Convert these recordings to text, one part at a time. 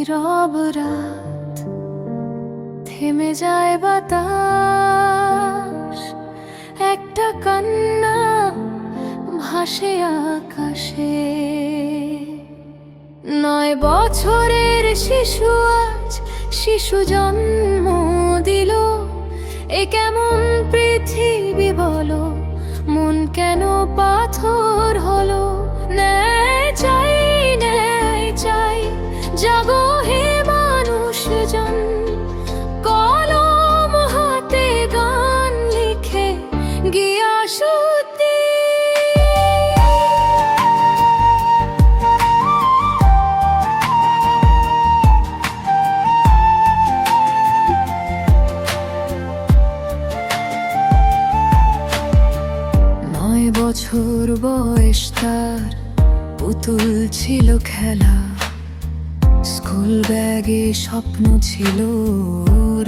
নীরব রাত, থেমে যায় বাতাস, একটা কান্না ভাসে আকাশে। 9 বছরের শিশু আজ শিশু জন্ম দিল, এ কেমন পৃথিবী বলো, মন কেন পাথর হলো। ন্যায় চাই, ন্যায় চাই, জাগো হে মানুষজন, কলম হাতে গান লিখে গিয়াসুদ্দিন। বছর বয়স তার, পুতুল ছিল খেলা, স্কুল ব্যাগে স্বপ্ন ছিল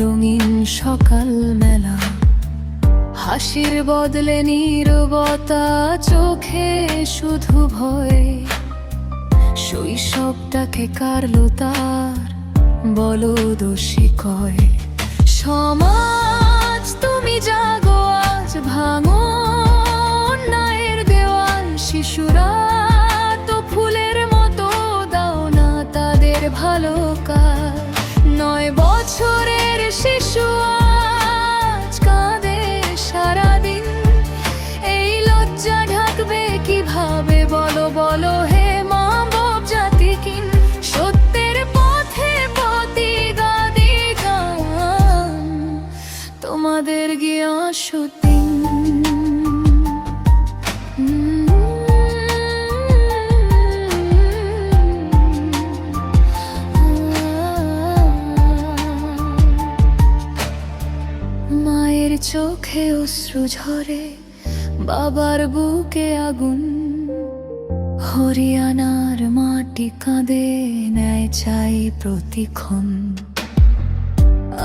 রঙিন সকাল মেলা। হাসির বদলে নীরবতা, চোখে শুধু ভয়, শৈশবটাকে কারলো তার, বলো দোষী কয়। সমাজ তুমি জাগো আজ, ভাঙো শিশুরা তো ফুলের মতো, দাও না তাদের ভালো কাজ। 9 বছরের শিশু আজ কাঁদে সারাদিন, এই লজ্জা ঢাকবে কিভাবে বলো, বলো হে মা বাপ জাতিহীন। সত্যের পথে প্রতিগামী গান, তোমাদের গিয়াসুদ্দিন। মায়ের চোখে অশ্রু ঝরে, বাবার বুকে আগুন, হরিয়ানার মাটি কাঁদে, ন্যায় চাই প্রতিক্ষণ।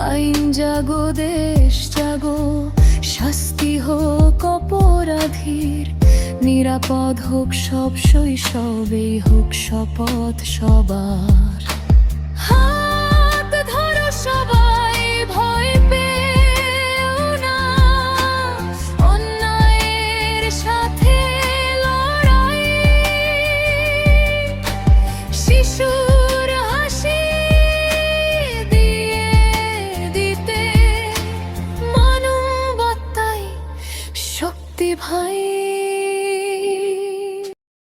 আইন জাগো, দেশ জাগো, শাস্তি হোক অপরাধীর, নিরাপদ হোক সব শৈশবে, হোক শপথ সবার। হাত ধরো সবার।